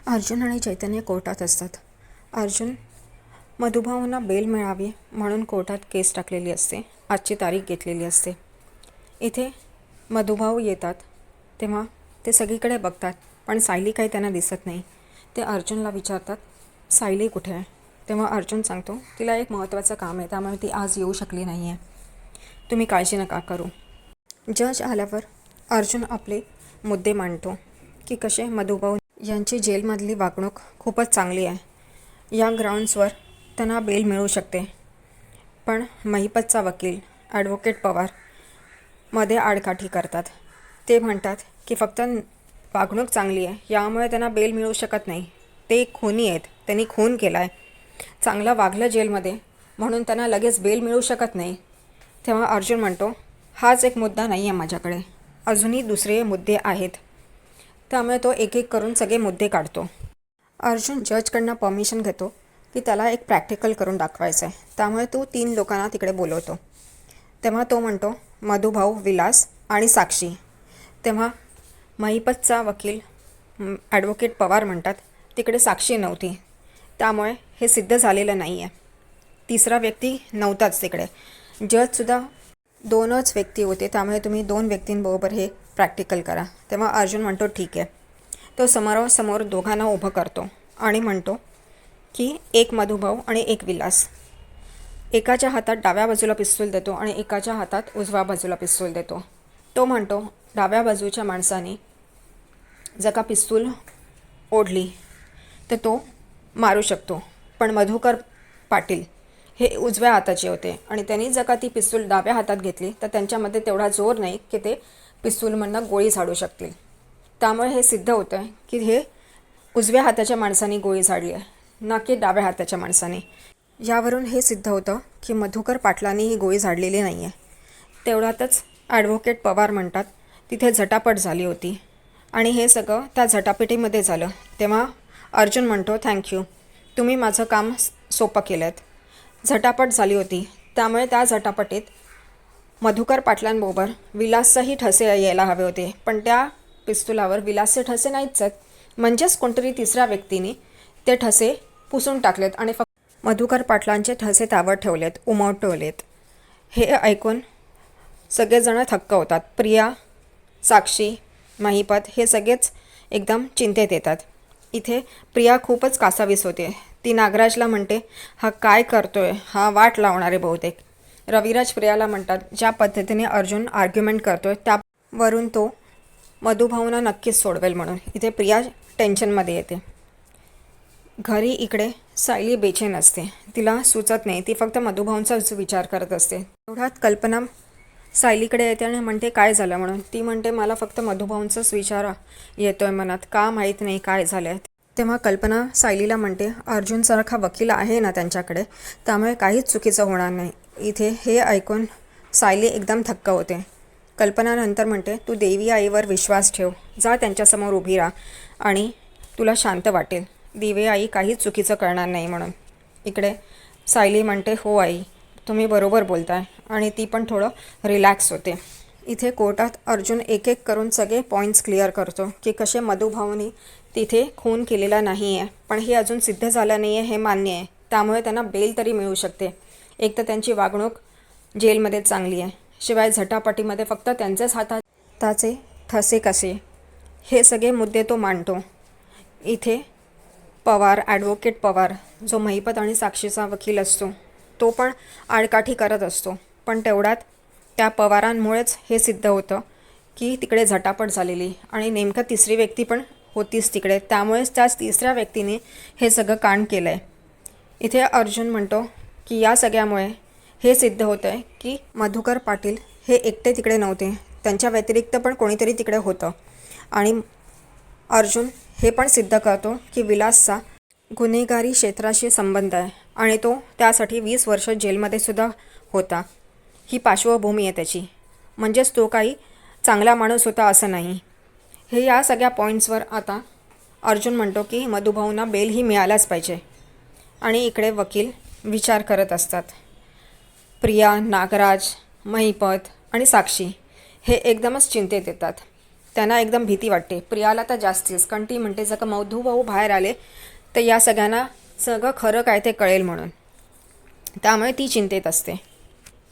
अर्जुन आणि चैतन्य कोर्टात असतात. अर्जुन मधुभाऊंना बेल मिळावी म्हणून कोर्टात केस टाकलेली असते. आजची तारीख घेतलेली असते. इथे मधुभाऊ येतात तेव्हा ते सगळीकडे बघतात, पण सायली काही त्यांना दिसत नाही. ते अर्जुनला विचारतात, सायली कुठे आहे? तेव्हा अर्जुन सांगतो, तिला एक महत्त्वाचं काम आहे, त्यामुळे ती आज येऊ शकली नाही आहे. तुम्ही काळजी नका करू. जज आल्यावर अर्जुन आपले मुद्दे मांडतो की कसे मधुभाऊ यांची जेलमधली वागणूक खूपच चांगली आहे. या ग्राउंड्सवर त्यांना बेल मिळू शकते. पण महिपतचा वकील ॲडव्होकेट पवार मध्ये आडकाठी करतात. ते म्हणतात की फक्त वागणूक चांगली आहे यामुळे त्यांना बेल मिळू शकत नाही. ते खुनी आहेत, त्यांनी खून केला आहे. चांगलं वागलं जेलमध्ये म्हणून त्यांना लगेच बेल मिळू शकत नाही. तेव्हा अर्जुन म्हणतो, हाच एक मुद्दा नाही आहे माझ्याकडे, अजूनही दुसरे मुद्दे आहेत. त्यामुळे तो एक एक करून सगळे मुद्दे काढतो. अर्जुन जजकडनं परमिशन घेतो की त्याला एक प्रॅक्टिकल करून दाखवायचं आहे. त्यामुळे तो 3 लोकांना तिकडे बोलवतो. तेव्हा तो म्हणतो, मधुभाऊ, विलास आणि साक्षी. तेव्हा महिपतचा वकील ॲडव्होकेट पवार म्हणतात, तिकडे साक्षी नव्हती, त्यामुळे हे सिद्ध झालेलं नाही आहे. तिसरा व्यक्ती नव्हताच तिकडे. जजसुद्धा 2च व्यक्ती होते, त्यामुळे तुम्ही 2 व्यक्तींबरोबर हे प्रॅक्टिकल करा. तेव्हा अर्जुन म्हणतो, ठीक आहे. तो समोरासमोर दोघांना उभं करतो आणि म्हणतो की एक मधुभाऊ आणि एक विलास. एकाच्या हातात डाव्या बाजूला पिस्तूल देतो आणि एकाच्या हातात उजव्या बाजूला पिस्तूल देतो. तो म्हणतो, डाव्या बाजूच्या माणसाने जर का पिस्तूल ओढली तर तो मारू शकतो, पण मधुकर पाटील हे उजव्या हाताचे होते आणि त्यांनी जर का ती पिस्तूल डाव्या हातात घेतली तर त्यांच्यामध्ये तेवढा जोर नाही की ते पिस्तूलमधनं गोळी झाडू शकतील. त्यामुळे हे सिद्ध होतं आहे की हे उजव्या हाताच्या माणसाने गोळी झाडली आहे, ना की डाव्या हाताच्या माणसाने. यावरून हे सिद्ध होतं की मधुकर पाटलांनी ही गोळी झाडलेली नाही आहे. तेवढ्यातच ॲडव्होकेट पवार म्हणतात, तिथे झटापट झाली होती आणि हे सगळं त्या झटापटीमध्ये झालं. तेव्हा अर्जुन म्हणतो, थँक्यू, तुम्ही माझं काम सोपं केलं आहेत. झटापट झाली होती, त्यामुळे त्या झटापटीत मधुकर पाटलांबरोबर विलासचाही ठसे यायला हवे होते, पण त्या पिस्तुलावर विलासचे ठसे नाहीच आहेत. म्हणजेच कोणतरी तिसऱ्या व्यक्तीने ते ठसे पुसून टाकलेत आणि फक्त मधुकर पाटलांचे ठसे त्यावर ठेवलेत, उमटवलेत. हे ऐकून सगळेजण थक्क होतात. प्रिया, साक्षी, महिपत हे सगळेच एकदम चिंतेत येतात. इथे प्रिया खूपच कासावीस होते. ती नागराजला म्हणते, हा काय करतोय, हा वाट लावणारे बहुतेक. रविराज प्रियाला म्हणतात, ज्या पद्धतीने अर्जुन आर्ग्युमेंट करतोय त्यावरून तो मधुभाऊंना नक्कीच सोडवेल म्हणून. इथे प्रिया टेन्शनमध्ये येते. घरी इकडे सायली बेचैन असते. तिला सुचत नाही, ती फक्त मधुभाऊंचाच विचार करत असते. तेवढ्यात कल्पना सायलीकडे येते आणि म्हणते, काय झालं म्हणून. ती म्हणते, मला फक्त मधुभाऊंचाच विचार येतोय मनात, का माहीत नाही काय झालं आहे. तेव्हा कल्पना सायलीला म्हणते, अर्जुनसारखा वकील आहे ना त्यांच्याकडे, त्यामुळे काहीच चुकीचं होणार नाही. इथे हे ऐकून सायली एकदम थक्क होते. कल्पना नंतर म्हणते, तू देवी आईवर विश्वास ठेव, जा त्यांच्यासमोर उभी राहा आणि तुला शांत वाटेल. देवी आई काहीच चुकीचं करणार नाही म्हणून. इकडे सायली म्हणते, हो आई, तुम्ही बरोबर बोलताय, आणि ती पण थोडं रिलॅक्स होते. इथे कोर्टात अर्जुन एक एक करून सगळे पॉईंट्स क्लिअर करतो की कसे मधुभाऊंनी तिथे खून केलेला नाही आहे, पण हे अजून सिद्ध झालं नाही आहे हे मान्य आहे. त्यामुळे त्यांना बेल तरी मिळू शकते. एक तर त्यांची वागणूक जेलमध्ये चांगली आहे, शिवाय झटापटीमध्ये फक्त त्यांच्याच हाताचे ठसे कसे, हे सगळे मुद्दे तो मांडतो. इथे पवार, ॲडव्होकेट पवार, जो महिपत आणि साक्षीचा वकील असतो, तो पण आडकाठी करत असतो. पण तेवढ्यात त्या पवारांमुळेच हे सिद्ध होतं की तिकडे झटापट झालेली आणि नेमकं तिसरी व्यक्ती पण होतीच तिकडे, त्यामुळेच त्याच तिसऱ्या व्यक्तीने हे सगळं कांड केलं आहे. इथे अर्जुन म्हणतो की या सगळ्यामुळे हे सिद्ध होतं आहे की मधुकर पाटील हे एकटे तिकडे नव्हते, त्यांच्या व्यतिरिक्त पण कोणीतरी तिकडे होतं. आणि अर्जुन हे पण सिद्ध करतो की विलासचा गुन्हेगारी क्षेत्राशी संबंध आहे आणि तो त्यासाठी 20 वर्ष जेलमध्ये सुद्धा होता. ही पार्श्वभूमी आहे त्याची, म्हणजेच तो काही चांगला माणूस होता असं नाही. हे या सगळ्या पॉईंट्सवर आता अर्जुन म्हणतो की मधुभाऊंना बेल ही मिळायलाच पाहिजे. आणि इकडे वकील विचार करत असतात. प्रिया, नागराज, महिपत आणि साक्षी हे एकदमच चिंतेत येतात. त्यांना एकदम भीती वाटते. प्रियाला तर जास्तीच, कारण ती म्हणते जर का मधुभाऊ बाहेर आले तर या सगळ्यांना सगळं खरं काय ते कळेल म्हणून. त्यामुळे ती चिंतेत असते.